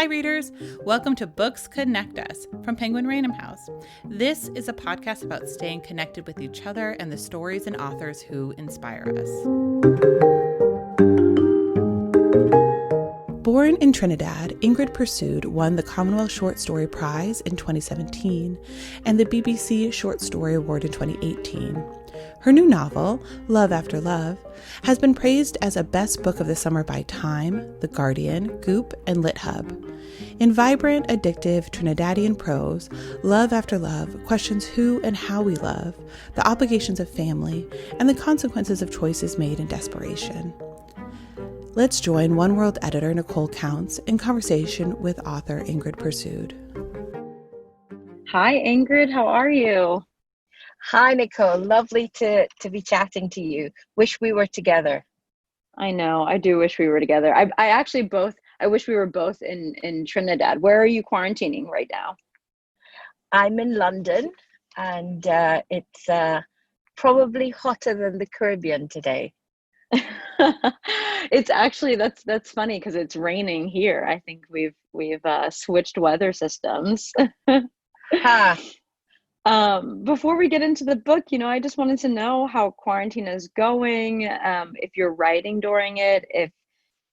readers. Welcome to Books Connect Us from Penguin Random House. This is a podcast about staying connected with each other and the stories and authors who inspire us. Born in Trinidad, Ingrid Persaud won the Commonwealth Short Story Prize in 2017 and the BBC Short Story Award in 2018. Her new novel, Love After Love, has been praised as a best book of the summer by Time, The Guardian, Goop, and Lithub. In vibrant, addictive Trinidadian prose, Love After Love questions who and how we love, the obligations of family, and the consequences of choices made in desperation. Let's join One World editor Nicole Counts in conversation with author Ingrid Persaud. Hi, Ingrid. How are you? Hi, Nicole. Lovely to be chatting to you. Wish we were together. I know. I do wish we were together. I wish we were both in Trinidad. Where are you quarantining right now? I'm in London, and it's probably hotter than the Caribbean today. It's actually that's funny because it's raining here. I think we've switched weather systems. Ha. Before we get into the book, I just wanted to know how quarantine is going. If you're writing during it, if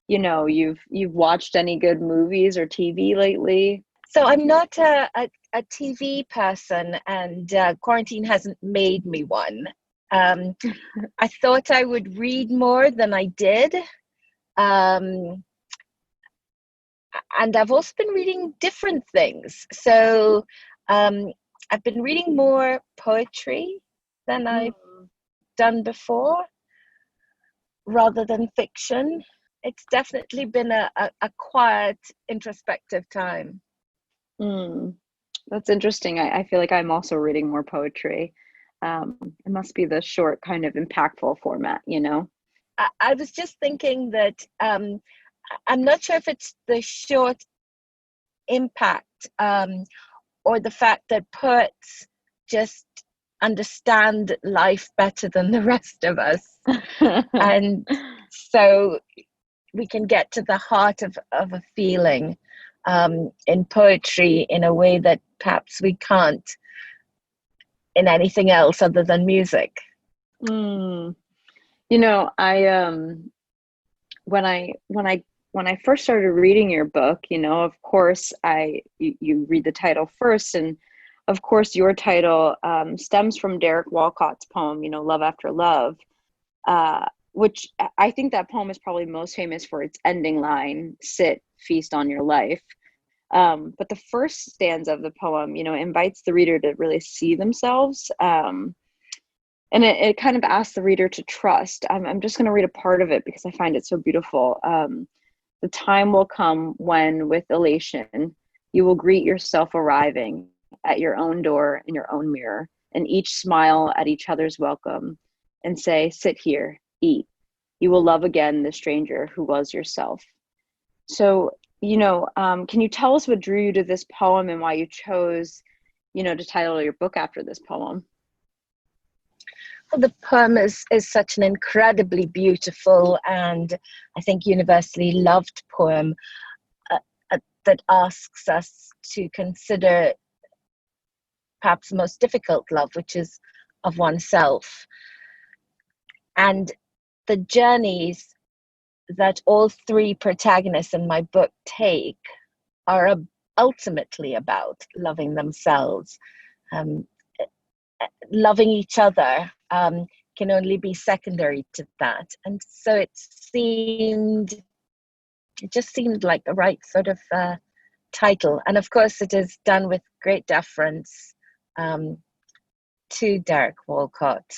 you've watched any good movies or TV lately. So I'm not a TV person, and quarantine hasn't made me one. I thought I would read more than I did. And I've also been reading different things. So I've been reading more poetry than I've done before, rather than fiction. It's definitely been a quiet, introspective time. That's interesting. I feel like I'm also reading more poetry. It must be the short, kind of impactful format, I was just thinking that I'm not sure if it's the short impact or the fact that poets just understand life better than the rest of us. And so we can get to the heart of a feeling in poetry in a way that perhaps we can't in anything else other than music. When I first started reading your book, of course, you read the title first, and of course your title stems from Derek Walcott's poem, Love After Love, which I think that poem is probably most famous for its ending line, "Sit, feast on your life." But the first stanza of the poem, invites the reader to really see themselves. And it kind of asks the reader to trust. I'm just going to read a part of it because I find it so beautiful. The time will come when, with elation, you will greet yourself arriving at your own door in your own mirror, and each smile at each other's welcome and say, "Sit here, eat. You will love again the stranger who was yourself." So, can you tell us what drew you to this poem and why you chose, to title your book after this poem? Well, the poem is such an incredibly beautiful and I think universally loved poem that asks us to consider perhaps the most difficult love, which is of oneself. And the journeys that all three protagonists in my book take are ultimately about loving themselves. Loving each other can only be secondary to that. And so it just seemed like the right sort of title. And of course it is done with great deference to Derek Walcott,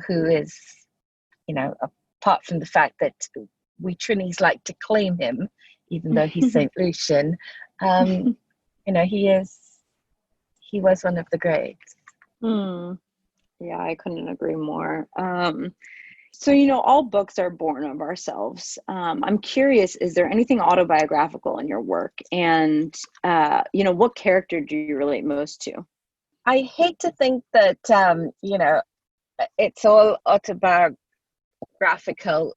who is, apart from the fact that we Trinis like to claim him, even though he's St. Lucian, he was one of the greats. Yeah, I couldn't agree more. So, all books are born of ourselves. I'm curious, is there anything autobiographical in your work? And, what character do you relate most to? I hate to think that, it's all autobiographical,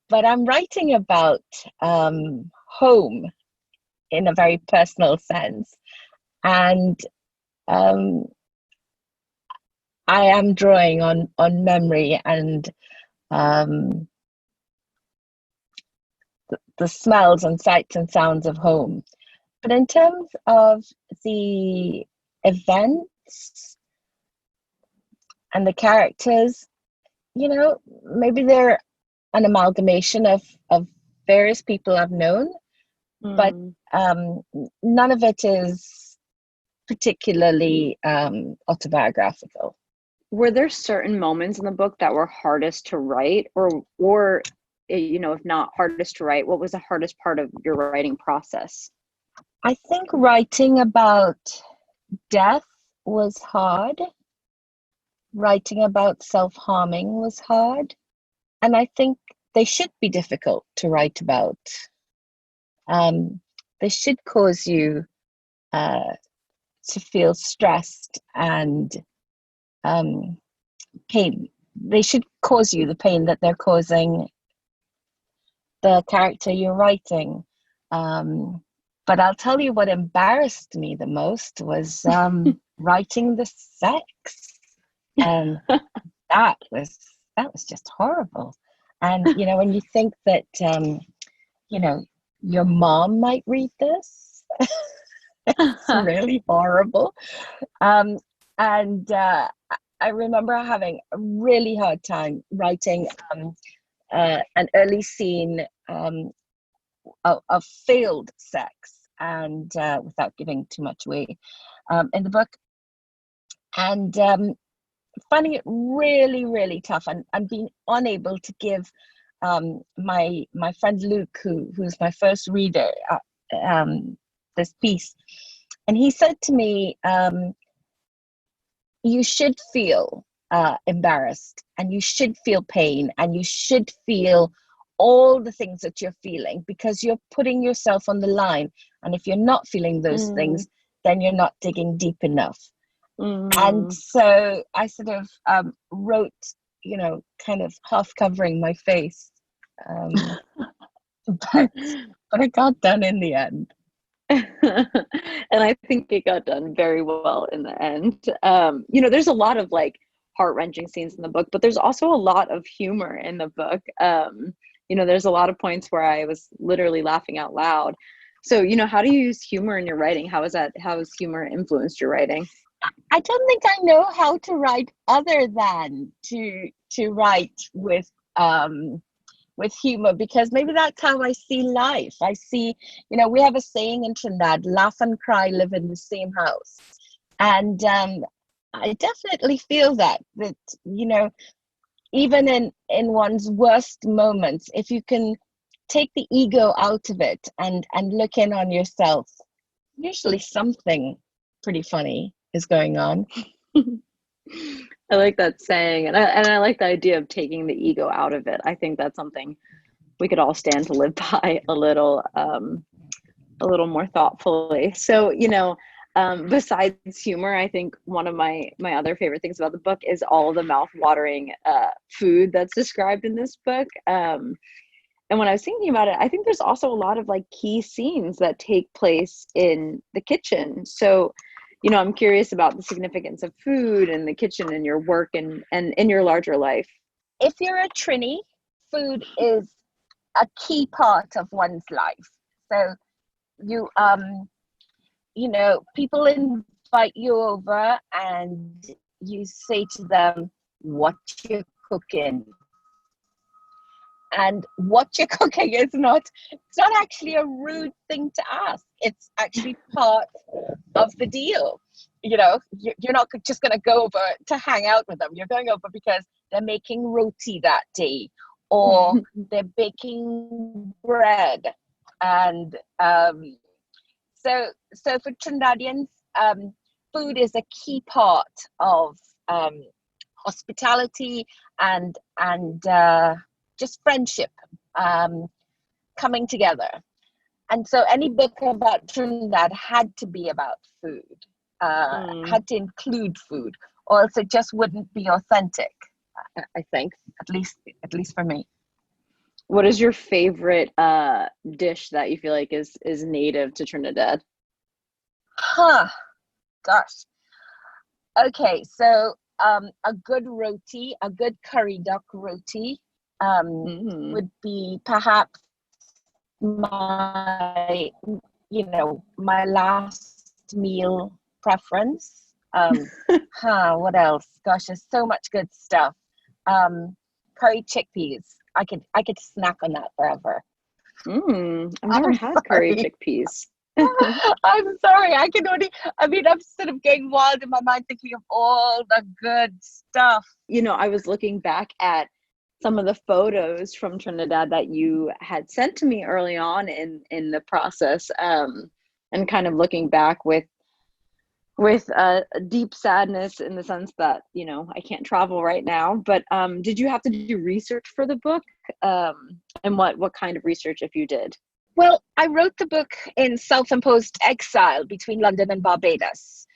but I'm writing about home in a very personal sense. And I am drawing on memory and the smells and sights and sounds of home. But in terms of the events and the characters, you know, maybe they're an amalgamation of various people I've known, but none of it is particularly autobiographical. Were there certain moments in the book that were hardest to write, or you know, if not hardest to write, what was the hardest part of your writing process? I think writing about death was hard. Writing about self-harming was hard. And I think they should be difficult to write about. They should cause you to feel stressed and pain. They should cause you the pain that they're causing the character you're writing. But I'll tell you what embarrassed me the most was writing the sex. And that was just horrible. And, you know, when you think that, you know, your mom might read this, it's really horrible. And I remember having a really hard time writing an early scene of failed sex, and without giving too much away in the book, and finding it really, really tough, and being unable to give my friend Luke, who's my first reader, this piece. And he said to me, you should feel embarrassed, and you should feel pain, and you should feel all the things that you're feeling, because you're putting yourself on the line. And if you're not feeling those things, then you're not digging deep enough. And so I sort of wrote, you know, kind of half covering my face. But it got done in the end. And I think it got done very well in the end. You know, there's a lot of like heart-wrenching scenes in the book, but there's also a lot of humor in the book. You know, there's a lot of points where I was literally laughing out loud. So, you know, how do you use humor in your writing? How has humor influenced your writing? I don't think I know how to write other than to write with humor, because maybe that's how I see life. I see, you know, we have a saying in Trinidad: laugh and cry live in the same house. And I definitely feel that, you know, even in one's worst moments, if you can take the ego out of it and look in on yourself, usually something pretty funny is going on. I like that saying, and I like the idea of taking the ego out of it. I think that's something we could all stand to live by a little more thoughtfully. So, you know, besides humor, I think one of my other favorite things about the book is all the mouth-watering food that's described in this book. And when I was thinking about it, I think there's also a lot of like key scenes that take place in the kitchen. So, you know, I'm curious about the significance of food and the kitchen in your work and in your larger life. If you're a Trini, food is a key part of one's life. So you know, people invite you over and you say to them, what you're cooking. And what you're cooking is it's not actually a rude thing to ask. It's actually part of the deal. You know, you're not just going to go over to hang out with them. You're going over because they're making roti that day, or they're baking bread. And so for Trinidadians, food is a key part of hospitality and just friendship, coming together. And so any book about Trinidad had to be about food, had to include food, or else it just wouldn't be authentic, I think, at least for me. What is your favorite dish that you feel like is native to Trinidad? Huh, gosh. Okay, so a good roti, a good curry duck roti, Mm. would be perhaps my, my last meal preference. What else? Gosh, there's so much good stuff. Curry chickpeas. I could snack on that forever. I've never I'm had curry sorry. chickpeas. I'm sorry. I'm sort of getting wild in my mind thinking of all the good stuff. I was looking back at some of the photos from Trinidad that you had sent to me early on in the process, and kind of looking back with a deep sadness in the sense that I can't travel right now. But did you have to do research for the book, and what kind of research, if you did? Well, I wrote the book in self-imposed exile between London and Barbados,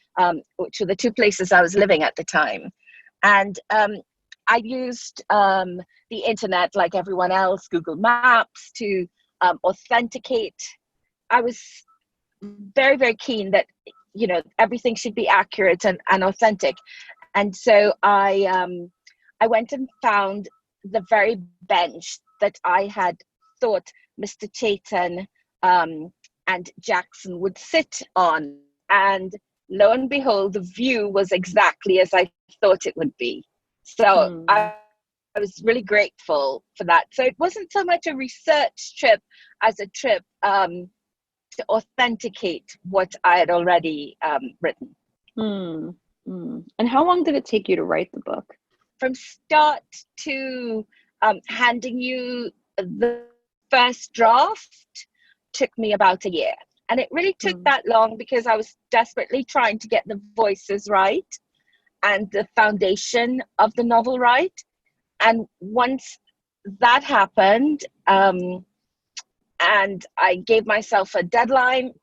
which were the two places I was living at the time. And I used the internet like everyone else, Google Maps, to authenticate. I was very, very keen that, everything should be accurate and authentic. And so I went and found the very bench that I had thought Mr. Chaitan and Jackson would sit on. And lo and behold, the view was exactly as I thought it would be. So I was really grateful for that. So it wasn't so much a research trip as a trip to authenticate what I had already written. And how long did it take you to write the book? From start to handing you the first draft took me about a year. And it really took that long because I was desperately trying to get the voices right and the foundation of the novel right. And once that happened, and I gave myself a deadline,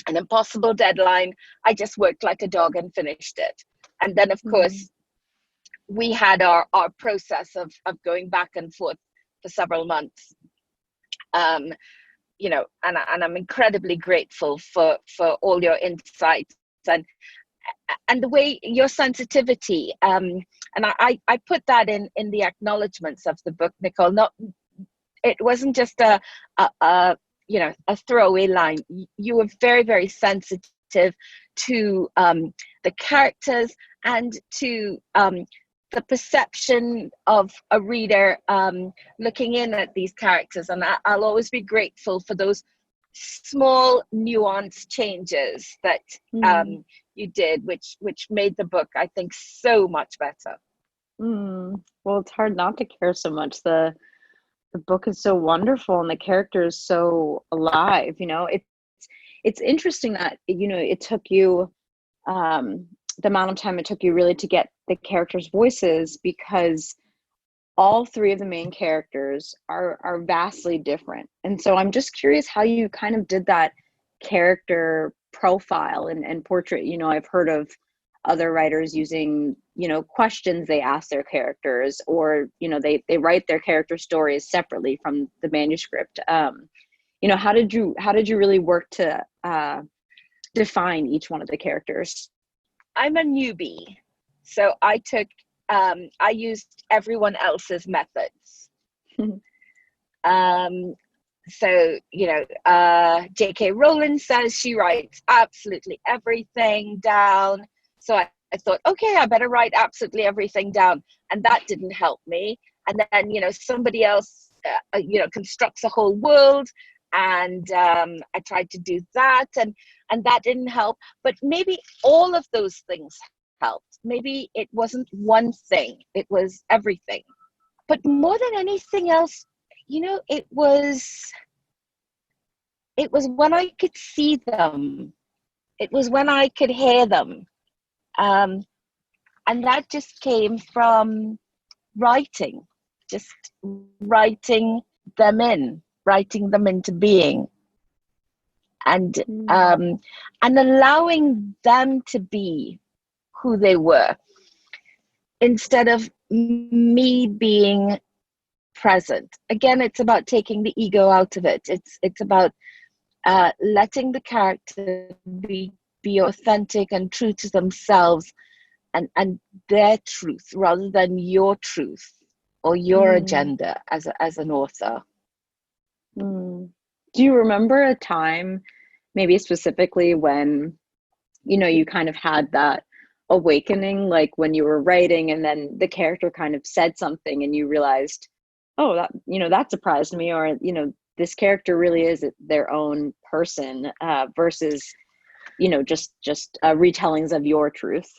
an impossible deadline, I just worked like a dog and finished it. And then, of course, we had our process of going back and forth for several months. And I'm incredibly grateful for all your insights and the way your sensitivity. And I put that in the acknowledgements of the book, Nicole. It wasn't just a throwaway line. You were very, very sensitive to the characters and to the perception of a reader looking in at these characters. And I'll always be grateful for those small nuance changes that you did, which made the book, I think, so much better. Well, it's hard not to care so much. The book is so wonderful and the character is so alive. It's interesting that it took you the amount of time it took you really to get the characters' voices, because all three of the main characters are vastly different. And so I'm just curious how you kind of did that character profile and portrait. I've heard of other writers using, questions they ask their characters, or, they write their character stories separately from the manuscript. How did you really work to define each one of the characters? I'm a newbie, so I used everyone else's methods. So, J.K. Rowling says she writes absolutely everything down. So I thought, okay, I better write absolutely everything down. And that didn't help me. And then, somebody else, constructs a whole world. And I tried to do that. And that didn't help. But maybe all of those things helped. Maybe it wasn't one thing. It was everything. But more than anything else, it was when I could see them. It was when I could hear them. And that just came from writing, just writing them into being, and allowing them to be who they were, instead of me being present. Again, it's about taking the ego out of it. It's about letting the character be authentic and true to themselves, and their truth rather than your truth or your agenda as an author. Do you remember a time, maybe specifically, when you kind of had that awakening, like when you were writing and then the character kind of said something and you realized, oh, that surprised me, or this character really is their own person, versus just retellings of your truth?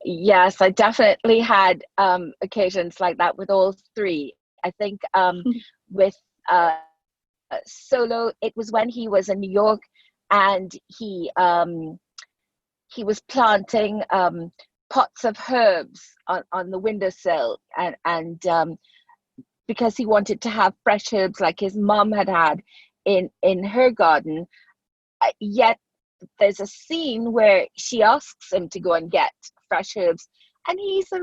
Yes, I definitely had occasions like that with all three. I think with Solo, it was when he was in New York and he was planting pots of herbs on the windowsill, and because he wanted to have fresh herbs like his mom had in her garden. Yet there's a scene where she asks him to go and get fresh herbs, and he's a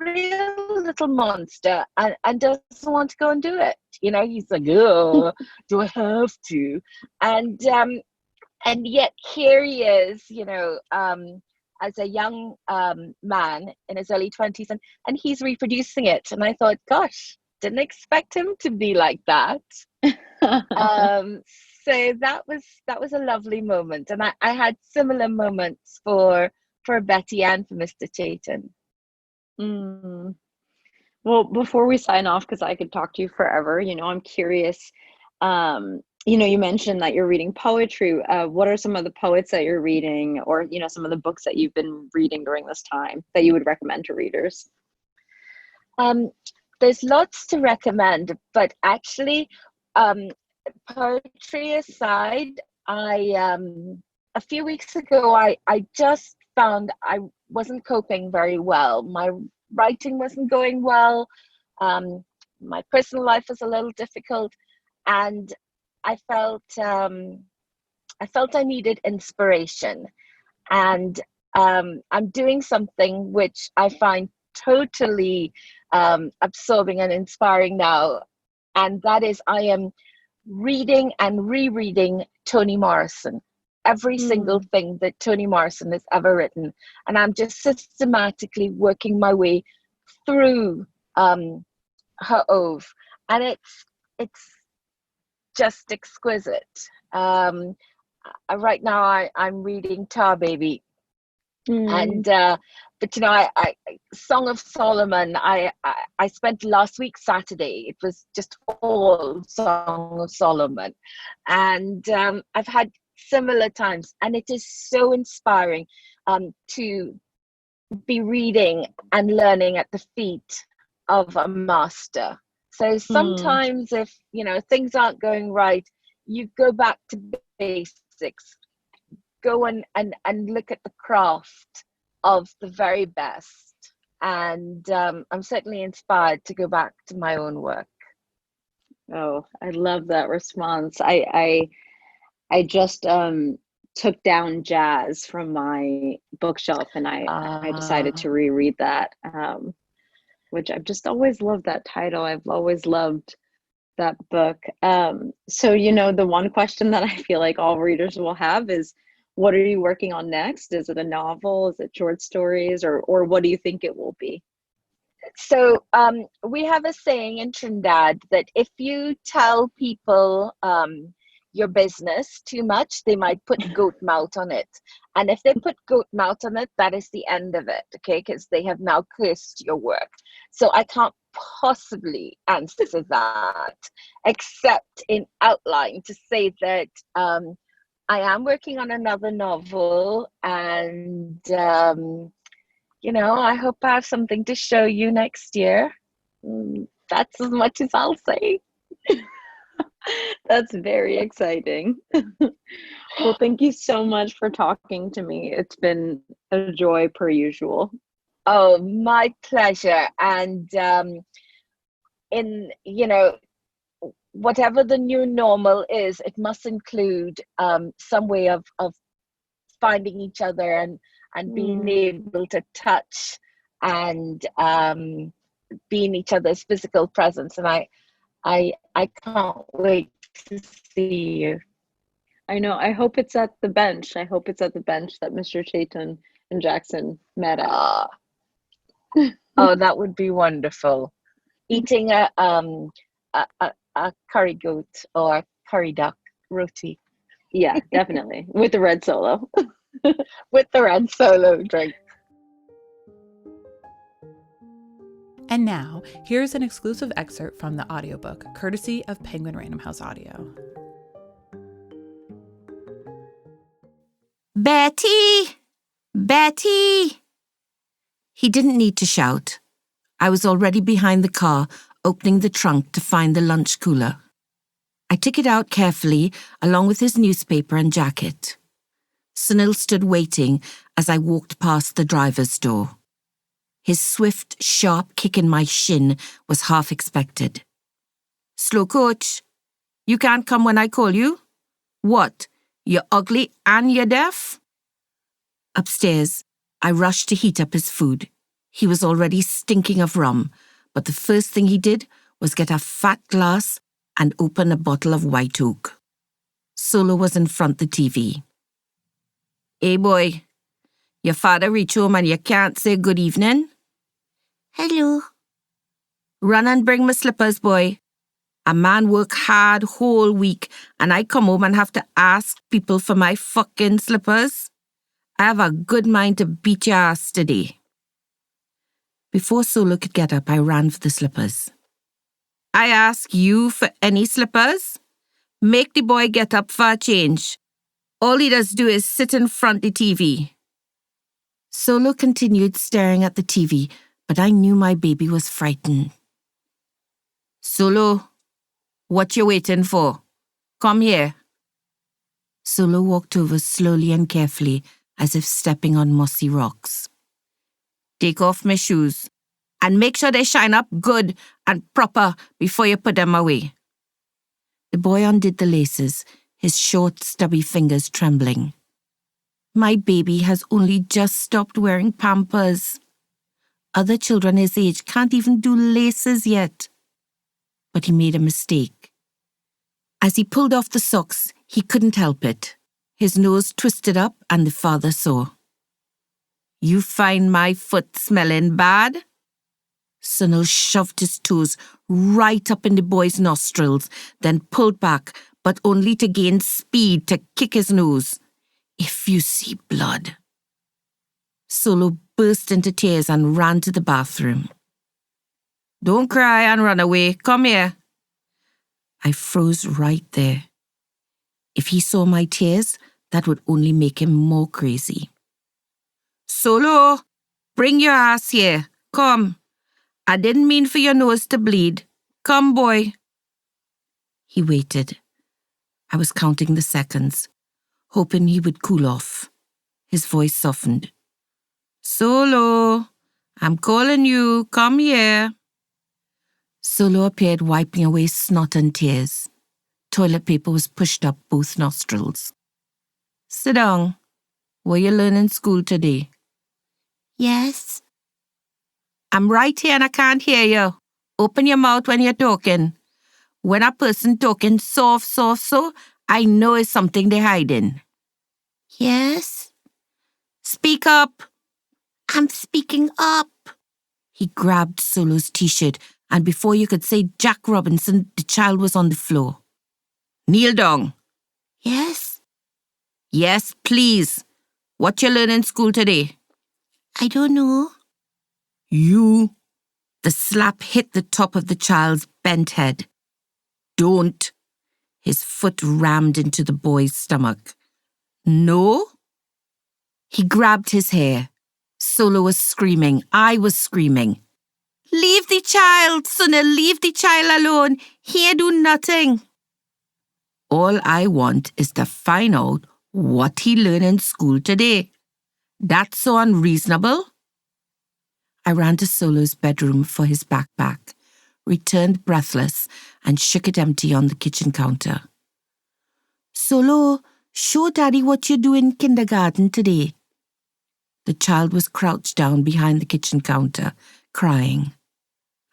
real little monster and doesn't want to go and do it. He's like, oh, do I have to? And yet here he is, as a young man in his early 20s, and he's reproducing it. And I thought, gosh, didn't expect him to be like that. So that was a lovely moment, and I had similar moments for Betty and for Mr. Chayton. Well, before we sign off, because I could talk to you forever, I'm curious. You mentioned that you're reading poetry. What are some of the poets that you're reading, or some of the books that you've been reading during this time that you would recommend to readers? There's lots to recommend, but actually, poetry aside, a few weeks ago I just found I wasn't coping very well. My writing wasn't going well. My personal life was a little difficult, and I felt I needed inspiration, and I'm doing something which I find totally absorbing and inspiring now, and that is I am reading and rereading Toni Morrison, every single thing that Toni Morrison has ever written, and I'm just systematically working my way through her oeuvre, and it's just exquisite. Right now I'm reading Tar Baby, and but I Song of Solomon, I spent last week Saturday, it was just all Song of Solomon, and I've had similar times, and it is so inspiring to be reading and learning at the feet of a master. So sometimes if things aren't going right, you go back to basics, go and look at the craft of the very best, and I'm certainly inspired to go back to my own work. Oh, I love that response. I just took down Jazz from my bookshelf, and I decided to reread that, which I've just always loved that title. I've always loved that book. So the one question that I feel like all readers will have is, what are you working on next? Is it a novel? Is it short stories? Or what do you think it will be? So we have a saying in Trinidad that if you tell people your business too much, they might put goat mouth on it. And if they put goat mouth on it, that is the end of it, okay? Because they have now cursed your work. So I can't possibly answer that, except in outline to say that I am working on another novel, and I hope I have something to show you next year. That's as much as I'll say. That's very exciting. Well, thank you so much for talking to me. It's been a joy per usual. Oh, my pleasure. And whatever the new normal is, it must include some way of finding each other and being able to touch and being each other's physical presence. And I can't wait to see you. I know. I hope it's at the bench. I hope it's at the bench that Mr. Chayton and Jackson met at. Oh, that would be wonderful. Eating a curry goat or a curry duck roti. Yeah, definitely. With the red Solo. With the red Solo drink. And now, here's an exclusive excerpt from the audiobook, courtesy of Penguin Random House Audio. Betty! Betty! He didn't need to shout. I was already behind the car, opening the trunk to find the lunch cooler. I took it out carefully, along with his newspaper and jacket. Sunil stood waiting as I walked past the driver's door. His swift, sharp kick in my shin was half expected. "Slow coach, you can't come when I call you? What, you're ugly and you're deaf?" Upstairs, I rushed to heat up his food. He was already stinking of rum, but the first thing he did was get a fat glass and open a bottle of white oak. Solo was in front the TV. "Hey boy, your father reach home and you can't say good evening?" "Hello." "Run and bring my slippers, boy. A man work hard whole week and I come home and have to ask people for my fucking slippers. I have a good mind to beat your ass today." Before Solo could get up, I ran for the slippers. "I ask you for any slippers? Make the boy get up for a change. All he does do is sit in front the TV." Solo continued staring at the TV, but I knew my baby was frightened. "Solo, what you waiting for? Come here." Solo walked over slowly and carefully, as if stepping on mossy rocks. "Take off my shoes, and make sure they shine up good and proper before you put them away." The boy undid the laces, his short, stubby fingers trembling. My baby has only just stopped wearing Pampers. Other children his age can't even do laces yet. But he made a mistake. As he pulled off the socks, he couldn't help it. His nose twisted up and the father saw. "You find my foot smelling bad?" Sunil shoved his toes right up in the boy's nostrils, then pulled back, but only to gain speed to kick his nose. "If you see blood." Solo burst into tears and ran to the bathroom. "Don't cry and run away. Come here." I froze right there. If he saw my tears, that would only make him more crazy. "Solo, bring your ass here. Come. I didn't mean for your nose to bleed. Come, boy." He waited. I was counting the seconds, hoping he would cool off. His voice softened. "Solo, I'm calling you. Come here." Solo appeared, wiping away snot and tears. Toilet paper was pushed up both nostrils. "Sit down. What you learn in school today?" "Yes." "I'm right here and I can't hear you. Open your mouth when you're talking. When a person talking soft so, I know it's something they're hiding." "Yes." "Speak up." "I'm speaking up." He grabbed Solo's t-shirt, and before you could say Jack Robinson, the child was on the floor. "Kneel down." "Yes." "Yes, please. What you learn in school today?" "I don't know." "You." The slap hit the top of the child's bent head. "Don't." His foot rammed into the boy's stomach. "No?" He grabbed his hair. Solo was screaming. I was screaming. "Leave the child, Sunil, leave the child alone. He do nothing." All I want is to find out what he learned in school today. That's so unreasonable. I ran to Solo's bedroom for his backpack, returned breathless, and shook it empty on the kitchen counter. "Solo, show Daddy what you do in kindergarten today." The child was crouched down behind the kitchen counter, crying.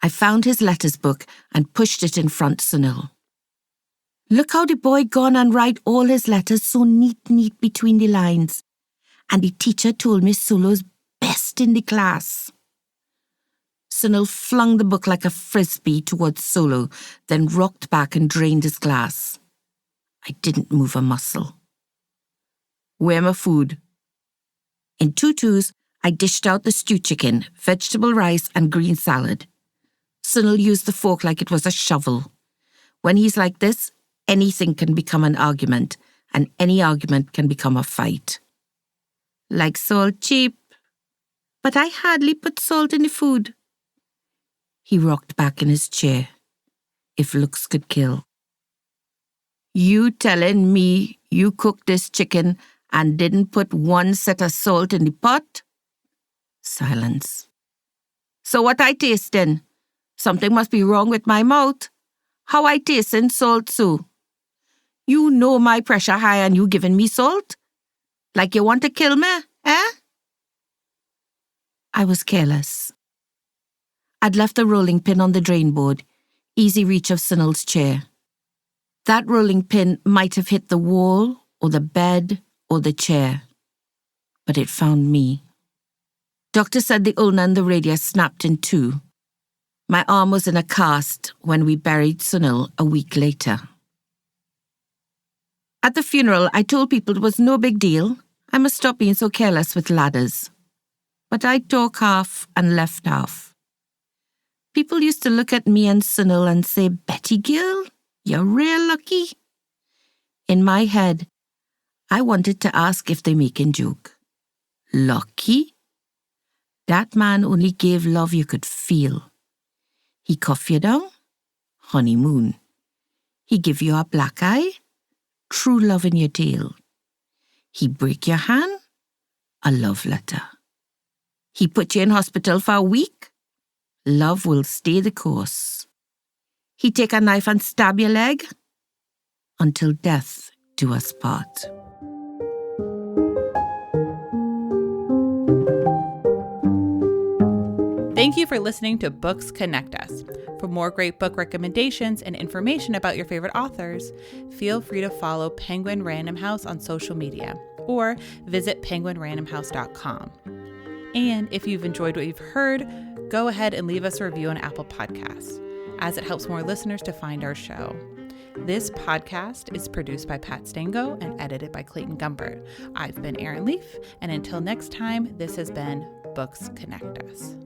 I found his letters book and pushed it in front Sunil. Look how the boy gone and write all his letters so neat between the lines. And the teacher told me Sulu's best in the class. Sunil flung the book like a frisbee towards Sulu, then rocked back and drained his glass. I didn't move a muscle. Where my food? In 2 twos, I dished out the stew chicken, vegetable rice and green salad. Sunil used the fork like it was a shovel. When he's like this, anything can become an argument, and any argument can become a fight. Like salt cheap. But I hardly put salt in the food. He rocked back in his chair. If looks could kill. You telling me you cooked this chicken and didn't put 1 set of salt in the pot? Silence. So what I tasting? Something must be wrong with my mouth. How I tasting salt, Sue? You know my pressure high and you giving me salt? Like you want to kill me, eh? I was careless. I'd left a rolling pin on the drain board, easy reach of Sunil's chair. That rolling pin might have hit the wall, or the bed, or the chair. But it found me. Doctor said the ulna and the radius snapped in 2. My arm was in a cast when we buried Sunil a week later. At the funeral, I told people it was no big deal. I must stop being so careless with ladders. But I talk half and left half. People used to look at me and Sunil and say, Betty girl, you're real lucky. In my head, I wanted to ask if they making joke. Lucky? That man only gave love you could feel. He cuff you down? Honeymoon. He give you a black eye? True love in your tail. He break your hand? A love letter. He put you in hospital for a week? Love will stay the course. He take a knife and stab your leg? Until death do us part. Thank you for listening to Books Connect Us. For more great book recommendations and information about your favorite authors, feel free to follow Penguin Random House on social media or visit penguinrandomhouse.com. And if you've enjoyed what you've heard, go ahead and leave us a review on Apple Podcasts, as it helps more listeners to find our show. This podcast is produced by Pat Stango and edited by Clayton Gumbert. I've been Erin Leaf, and until next time, this has been Books Connect Us.